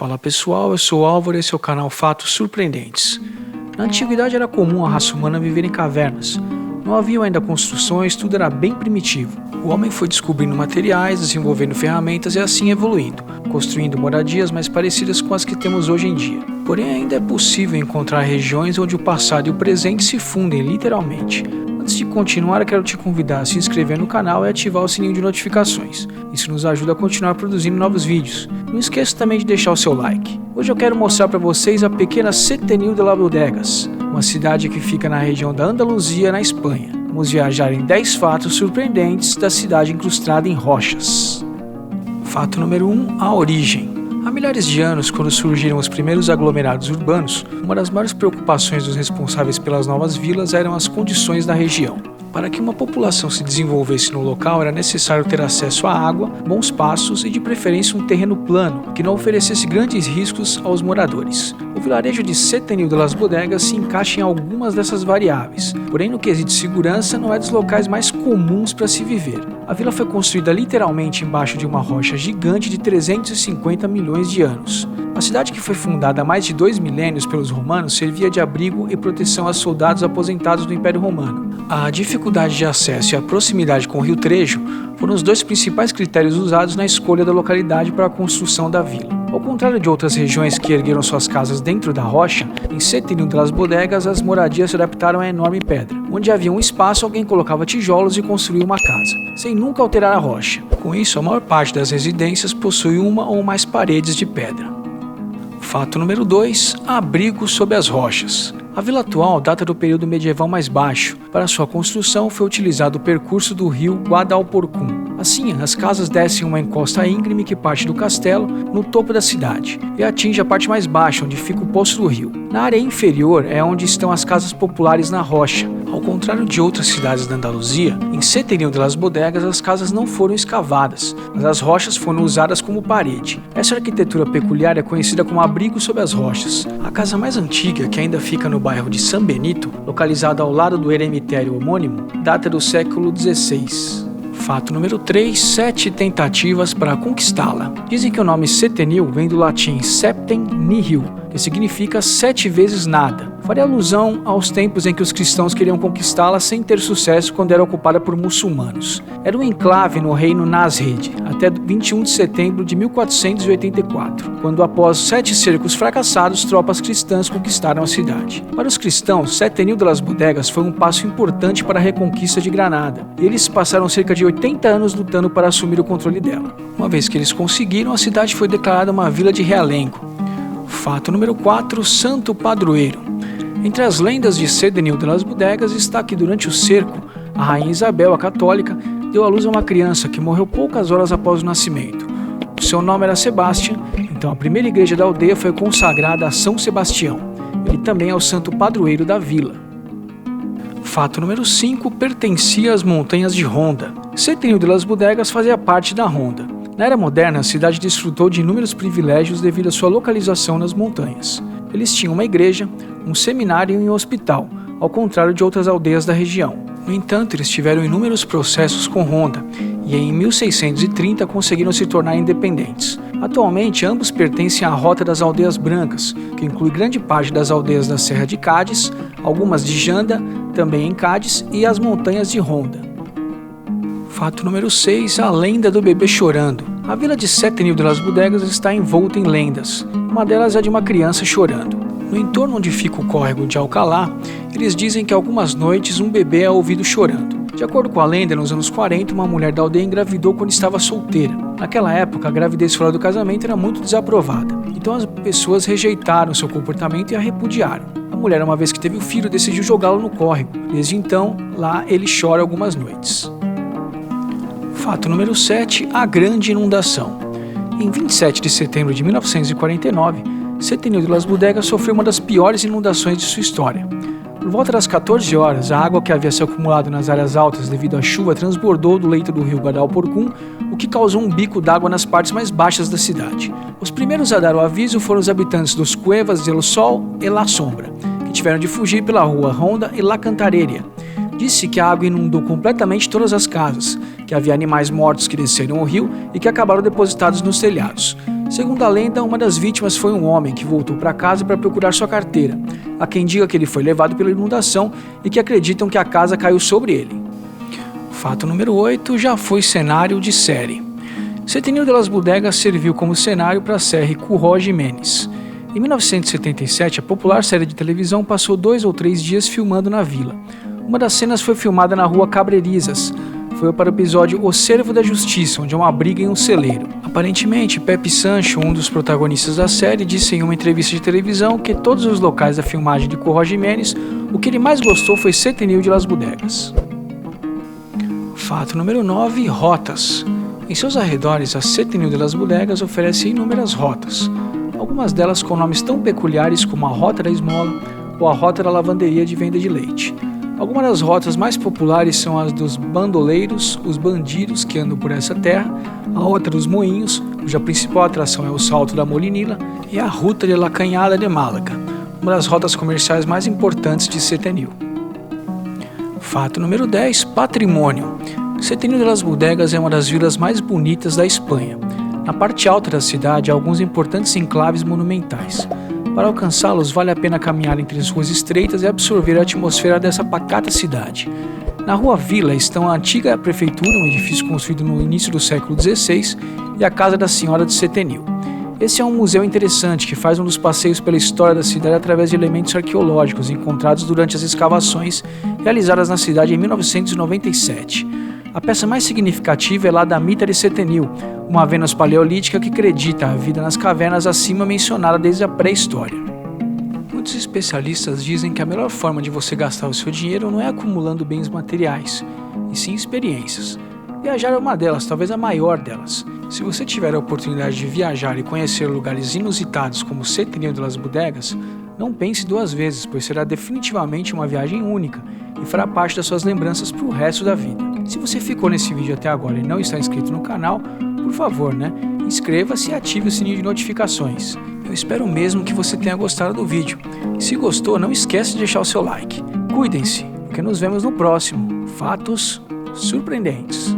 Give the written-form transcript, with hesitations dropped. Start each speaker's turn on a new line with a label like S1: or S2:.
S1: Fala pessoal, eu sou o Álvaro e esse é o canal Fatos Surpreendentes. Na antiguidade era comum a raça humana viver em cavernas. Não haviam ainda construções, tudo era bem primitivo. O homem foi descobrindo materiais, desenvolvendo ferramentas e assim evoluindo, construindo moradias mais parecidas com as que temos hoje em dia. Porém, ainda é possível encontrar regiões onde o passado e o presente se fundem literalmente. Antes de continuar, eu quero te convidar a se inscrever no canal e ativar o sininho de notificações. Isso nos ajuda a continuar produzindo novos vídeos. Não esqueça também de deixar o seu like. Hoje eu quero mostrar para vocês a pequena Setenil de las Bodegas, uma cidade que fica na região da Andaluzia, na Espanha. Vamos viajar em 10 fatos surpreendentes da cidade incrustada em rochas. Fato número 1. A origem. Há milhares de anos, quando surgiram os primeiros aglomerados urbanos, uma das maiores preocupações dos responsáveis pelas novas vilas eram as condições da região. Para que uma população se desenvolvesse no local, era necessário ter acesso à água, bons passos e, de preferência, um terreno plano, que não oferecesse grandes riscos aos moradores. O vilarejo de Setenil de las Bodegas se encaixa em algumas dessas variáveis, porém, no quesito segurança, não é dos locais mais comuns para se viver. A vila foi construída literalmente embaixo de uma rocha gigante de 350 milhões de anos. A cidade, que foi fundada há mais de 2 milênios pelos romanos, servia de abrigo e proteção a soldados aposentados do Império Romano. A dificuldade de acesso e a proximidade com o rio Trejo foram os dois principais critérios usados na escolha da localidade para a construção da vila. Ao contrário de outras regiões que ergueram suas casas dentro da rocha, em Setenil de las Bodegas as moradias se adaptaram à enorme pedra. Onde havia um espaço, alguém colocava tijolos e construía uma casa, sem nunca alterar a rocha. Com isso, a maior parte das residências possui uma ou mais paredes de pedra. Fato número 2. Abrigo sob as rochas. A vila atual data do período medieval mais baixo. Para sua construção foi utilizado o percurso do rio Guadalporcum. Assim, as casas descem uma encosta íngreme que parte do castelo no topo da cidade e atinge a parte mais baixa, onde fica o poço do rio. Na área inferior é onde estão as casas populares na rocha. Ao contrário de outras cidades da Andaluzia, em Setenil de las Bodegas as casas não foram escavadas, mas as rochas foram usadas como parede. Essa arquitetura peculiar é conhecida como abrigo sob as rochas. A casa mais antiga, que ainda fica no bairro de San Benito, localizada ao lado do eremitério homônimo, data do século XVI. Fato número 3. 7 tentativas para conquistá-la. Dizem que o nome Setenil vem do latim septem nihil, que significa 7 vezes nada. Faria alusão aos tempos em que os cristãos queriam conquistá-la sem ter sucesso quando era ocupada por muçulmanos. Era um enclave no reino Nasrid, até 21 de setembro de 1484, quando após 7 cercos fracassados, tropas cristãs conquistaram a cidade. Para os cristãos, Setenil de las Bodegas foi um passo importante para a reconquista de Granada, e eles passaram cerca de 80 anos lutando para assumir o controle dela. Uma vez que eles conseguiram, a cidade foi declarada uma vila de realengo. Fato número 4. Santo Padroeiro. Entre as lendas de Setenil de las Bodegas está que durante o cerco, a rainha Isabel, a católica, deu à luz a uma criança que morreu poucas horas após o nascimento. O seu nome era Sebastião, então a primeira igreja da aldeia foi consagrada a São Sebastião. Ele também é o santo padroeiro da vila. Fato número 5. Pertencia às montanhas de Ronda. Setenil de las Bodegas fazia parte da Ronda. Na era moderna, a cidade desfrutou de inúmeros privilégios devido à sua localização nas montanhas. Eles tinham uma igreja, um seminário e um hospital, ao contrário de outras aldeias da região. No entanto, eles tiveram inúmeros processos com Ronda e em 1630 conseguiram se tornar independentes. Atualmente, ambos pertencem à Rota das Aldeias Brancas, que inclui grande parte das aldeias da Serra de Cádiz, algumas de Janda, também em Cádiz, e as montanhas de Ronda. Fato número 6. A lenda do bebê chorando. A vila de Setenil de las Bodegas está envolta em lendas. Uma delas é de uma criança chorando. No entorno onde fica o córrego de Alcalá, eles dizem que algumas noites um bebê é ouvido chorando. De acordo com a lenda, nos anos 40, uma mulher da aldeia engravidou quando estava solteira. Naquela época, a gravidez fora do casamento era muito desaprovada. Então as pessoas rejeitaram seu comportamento e a repudiaram. A mulher, uma vez que teve o filho, decidiu jogá-lo no córrego. Desde então, lá ele chora algumas noites. Fato número 7. A grande inundação. Em 27 de setembro de 1949, Setenil de las Bodegas sofreu uma das piores inundações de sua história. Por volta das 14 horas, a água que havia se acumulado nas áreas altas devido à chuva transbordou do leito do rio Guadalporcum, o que causou um bico d'água nas partes mais baixas da cidade. Os primeiros a dar o aviso foram os habitantes dos Cuevas del Sol e La Sombra, que tiveram de fugir pela rua Ronda e La Cantareira. Disse que a água inundou completamente todas as casas, que havia animais mortos que desceram o rio e que acabaram depositados nos telhados. Segundo a lenda, uma das vítimas foi um homem que voltou para casa para procurar sua carteira. Há quem diga que ele foi levado pela inundação e que acreditam que a casa caiu sobre ele. Fato número 8 já foi cenário de série. Setenil de las Bodegas serviu como cenário para a série Curro Jiménez. Em 1977, a popular série de televisão passou 2 ou 3 dias filmando na vila. Uma das cenas foi filmada na rua Cabrerizas. Foi para o episódio O Cervo da Justiça, onde há uma briga em um celeiro. Aparentemente, Pepe Sancho, um dos protagonistas da série, disse em uma entrevista de televisão que todos os locais da filmagem de Curro Jiménez, o que ele mais gostou foi Setenil de las Bodegas. Fato número 9, rotas. Em seus arredores, a Setenil de las Bodegas oferece inúmeras rotas, algumas delas com nomes tão peculiares como a Rota da Esmola ou a Rota da Lavanderia de Venda de Leite. Algumas das rotas mais populares são as dos bandoleiros, os bandidos que andam por essa terra, a outra dos moinhos, cuja principal atração é o Salto da Molinila, e a Ruta de la Canhada de Málaga, uma das rotas comerciais mais importantes de Setenil. Fato número 10, patrimônio. Setenil de las Bodegas é uma das vilas mais bonitas da Espanha. Na parte alta da cidade há alguns importantes enclaves monumentais. Para alcançá-los, vale a pena caminhar entre as ruas estreitas e absorver a atmosfera dessa pacata cidade. Na Rua Vila estão a antiga prefeitura, um edifício construído no início do século XVI, e a Casa da Senhora de Setenil. Esse é um museu interessante que faz um dos passeios pela história da cidade através de elementos arqueológicos encontrados durante as escavações realizadas na cidade em 1997. A peça mais significativa é lá da Mita de Setenil, uma Vênus paleolítica que acredita a vida nas cavernas acima mencionada desde a pré-história. Muitos especialistas dizem que a melhor forma de você gastar o seu dinheiro não é acumulando bens materiais, e sim experiências. Viajar é uma delas, talvez a maior delas. Se você tiver a oportunidade de viajar e conhecer lugares inusitados como Setenil de las Bodegas, não pense 2 vezes, pois será definitivamente uma viagem única e fará parte das suas lembranças para o resto da vida. Se você ficou nesse vídeo até agora e não está inscrito no canal, por favor, inscreva-se e ative o sininho de notificações. Eu espero mesmo que você tenha gostado do vídeo. E se gostou, não esquece de deixar o seu like. Cuidem-se, porque nos vemos no próximo Fatos Surpreendentes.